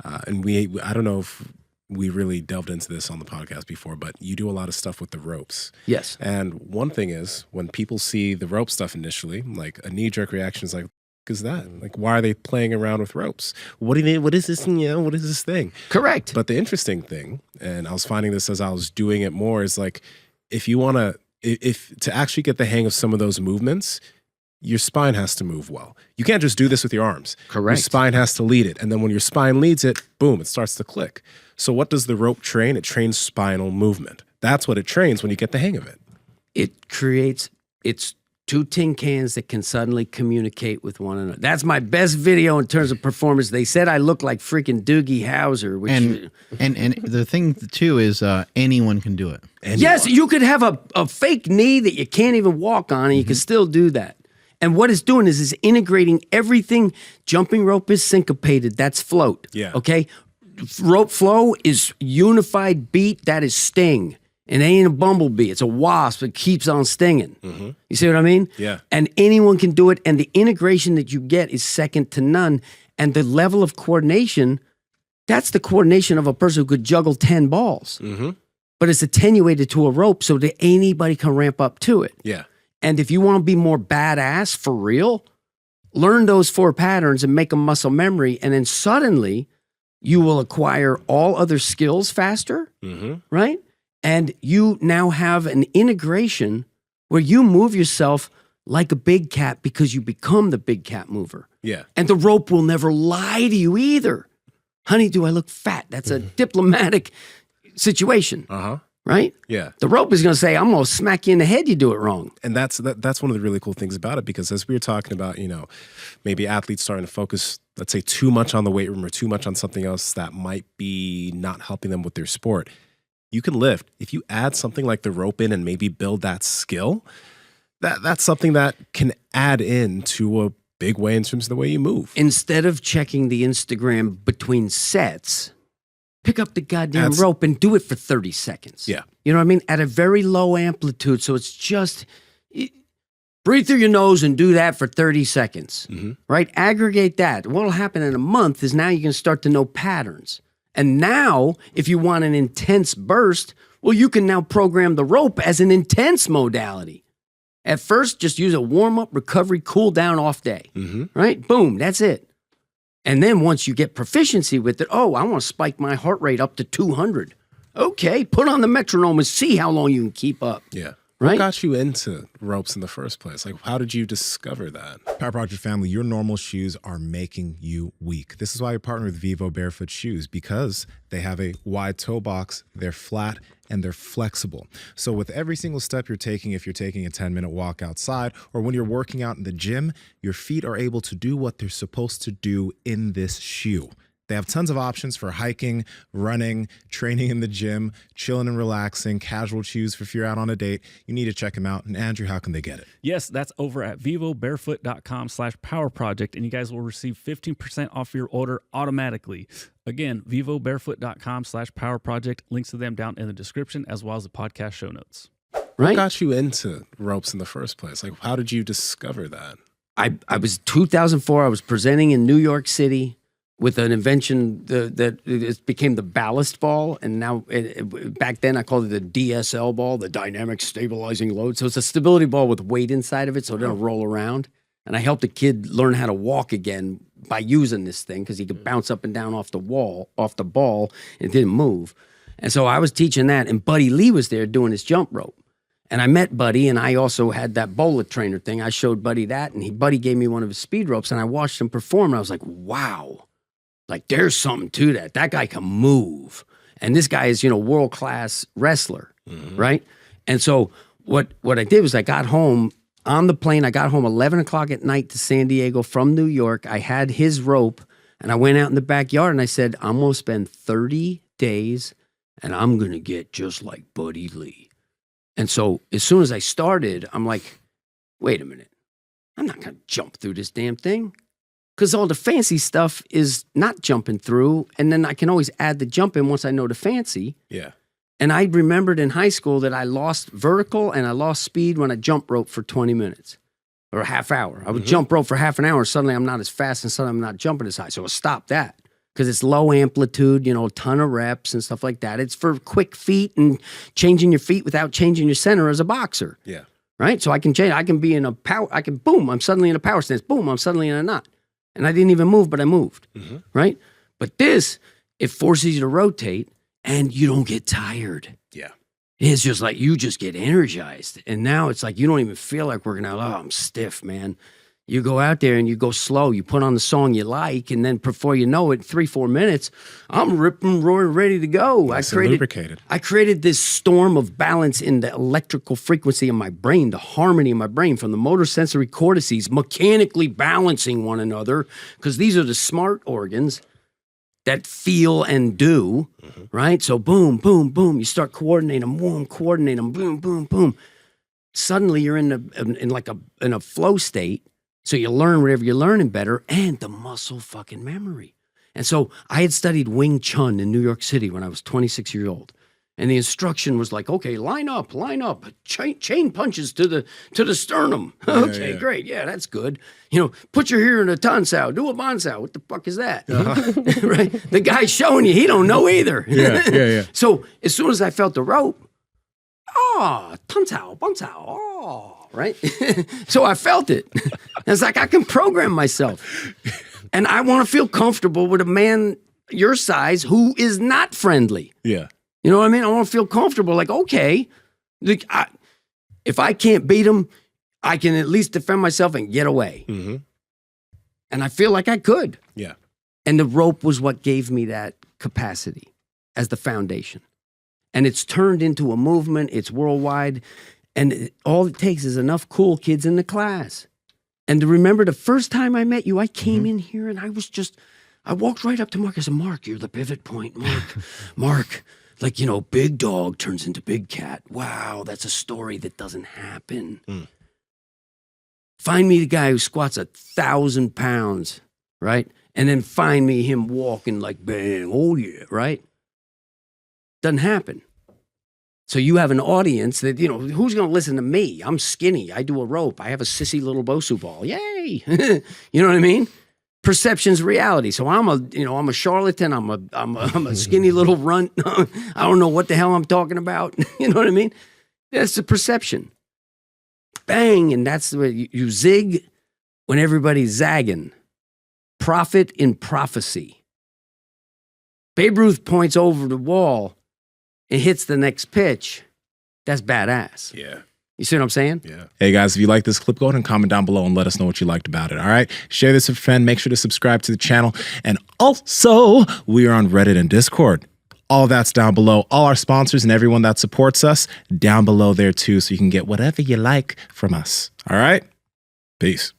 And I don't know if we really delved into this on the podcast before, but you do a lot of stuff with the ropes. Yes. And one thing is when people see the rope stuff initially, like a knee-jerk reaction is like, is that? Like, why are they playing around with ropes? What is this, what is this thing? Correct. But the interesting thing, and I was finding this as I was doing it more, is like, if you want to actually get the hang of some of those movements, your spine has to move well. You can't just do this with your arms. Correct. Your spine has to lead it. And then when your spine leads it, boom, it starts to click. So what does the rope train? It trains spinal movement. That's what it trains when you get the hang of it. It creates, it's two tin cans that can suddenly communicate with one another. That's my best video in terms of performance. They said I look like freaking Doogie Howser. Which and the thing too is anyone can do it. Anyone. Yes, you could have a fake knee that you can't even walk on, and you can still do that. And what it's doing is integrating everything. Jumping rope is syncopated. That's float. Yeah. Okay? Rope flow is unified beat. That is sting. And it ain't a bumblebee. It's a wasp that keeps on stinging. You see what I mean? Yeah. And anyone can do it. And the integration that you get is second to none. And the level of coordination, that's the coordination of a person who could juggle 10 balls. But it's attenuated to a rope so that anybody can ramp up to it. Yeah. And if you want to be more badass for real, learn those 4 patterns and make them muscle memory. And then suddenly you will acquire all other skills faster, right? And you now have an integration where you move yourself like a big cat because you become the big cat mover. Yeah. And the rope will never lie to you either. Honey, do I look fat? That's a diplomatic situation. Right? Yeah. The rope is going to say, I'm going to smack you in the head, you do it wrong. And that's one of the really cool things about it, because as we were talking about, maybe athletes starting to focus, let's say, too much on the weight room or too much on something else that might be not helping them with their sport. You can lift. If you add something like the rope in and maybe build that skill, that's something that can add in to a big way in terms of the way you move. Instead of checking the Instagram between sets, pick up the goddamn rope and do it for 30 seconds. Yeah. You know what I mean? At a very low amplitude. So it's just breathe through your nose and do that for 30 seconds, right? Aggregate that. What'll happen in a month is now you can start to know patterns. And now, if you want an intense burst, well, you can now program the rope as an intense modality. At first, just use a warm-up, recovery, cool-down, off day, right? Boom, that's it. And then once you get proficiency with it, oh, I want to spike my heart rate up to 200. Okay, put on the metronome and see how long you can keep up. Yeah. Right? What got you into ropes in the first place? Like, how did you discover that? Power Project family, your normal shoes are making you weak. This is why we partner with Vivo Barefoot Shoes, because they have a wide toe box, they're flat, and they're flexible. So with every single step you're taking, if you're taking a 10-minute walk outside, or when you're working out in the gym, your feet are able to do what they're supposed to do in this shoe. They have tons of options for hiking, running, training in the gym, chilling and relaxing, casual shoes for if you're out on a date. You need to check them out. And Andrew, how can they get it? Yes, that's over at vivobarefoot.com/powerproject, and you guys will receive 15% off your order automatically. Again, vivobarefoot.com/powerproject. Links to them down in the description, as well as the podcast show notes. Right? What got you into ropes in the first place? Like, how did you discover that? I was 2004. I was presenting in New York City with an invention that it became the ballast ball. And now, back then, I called it the DSL ball, the dynamic stabilizing load. So it's a stability ball with weight inside of it, so it doesn't roll around. And I helped a kid learn how to walk again by using this thing, because he could bounce up and down off the ball, and it didn't move. And so I was teaching that, and Buddy Lee was there doing his jump rope. And I met Buddy, and I also had that bullet trainer thing. I showed Buddy that, and Buddy gave me one of his speed ropes, and I watched him perform, and I was like, wow. Like, there's something to that. That guy can move. And this guy is, world-class wrestler, right? And so what I did was I got home on the plane. I got home 11 o'clock at night to San Diego from New York. I had his rope, and I went out in the backyard, and I said, I'm going to spend 30 days, and I'm going to get just like Buddy Lee. And so as soon as I started, I'm like, wait a minute. I'm not going to jump through this damn thing. Because all the fancy stuff is not jumping through, and then I can always add the jump in once I know the fancy. Yeah. And I remembered in high school that I lost vertical and I lost speed when I jump rope for 20 minutes or a half hour. I would jump rope for half an hour. Suddenly I'm not as fast, and suddenly I'm not jumping as high. So I stopped that. because it's low amplitude, a ton of reps and stuff like that. It's for quick feet and changing your feet without changing your center as a boxer. Yeah. Right? So I can change. I can be in a power. Boom, I'm suddenly in a power stance. Boom, I'm suddenly in a knot. And I didn't even move, but I moved. Right? But this, it forces you to rotate and you don't get tired. Yeah. It's just like you just get energized. And now it's like you don't even feel like working out. Oh, I'm stiff, man. You go out there and you go slow. You put on the song you like, and then before you know it, 3-4 minutes, I'm ripping, roaring, ready to go. Nice and lubricated. I created this storm of balance in the electrical frequency of my brain, the harmony of my brain, from the motor sensory cortices mechanically balancing one another, because these are the smart organs that feel and do, right? So boom, boom, boom. You start coordinating them, boom, boom, boom. Suddenly you're in a flow state. So you learn whatever you're learning better, and the muscle fucking memory. And so I had studied Wing Chun in New York City when I was 26 years old. And the instruction was like, okay, line up, chain punches to the sternum. Okay, great. Yeah, that's good. Put your ear in a tansao, do a bansao. What the fuck is that? Right? The guy showing you, he don't know either. Yeah. So as soon as I felt the rope, tansao, bansao, right? So I felt it. It's like I can program myself. And I want to feel comfortable with a man your size who is not friendly. Yeah. You know what I mean? I want to feel comfortable. Like, okay, if I can't beat him, I can at least defend myself and get away. And I feel like I could. Yeah. And the rope was what gave me that capacity as the foundation. And it's turned into a movement. It's worldwide. And all it takes is enough cool kids in the class. And to remember the first time I met you, I came in here and I walked right up to Mark. I said, Mark, you're the pivot point. Mark, like, big dog turns into big cat. Wow, that's a story that doesn't happen. Find me the guy who squats 1,000 pounds, right? And then find me him walking like bang, oh yeah, right? Doesn't happen. So you have an audience that, who's going to listen to me? I'm skinny. I do a rope. I have a sissy little Bosu ball. Yay. You know what I mean? Perception's reality. So I'm a charlatan. I'm a skinny little runt. I don't know what the hell I'm talking about. You know what I mean? That's the perception. Bang. And that's the way you zig when everybody's zagging. Prophet in prophecy. Babe Ruth points over the wall. It hits the next pitch. That's badass. Yeah. You see what I'm saying? Yeah. Hey guys, if you like this clip, go ahead and comment down below and let us know what you liked about it. All right. Share this with a friend. Make sure to subscribe to the channel. And also, we are on Reddit and Discord. All that's down below. All our sponsors and everyone that supports us down below there too. So you can get whatever you like from us. All right. Peace.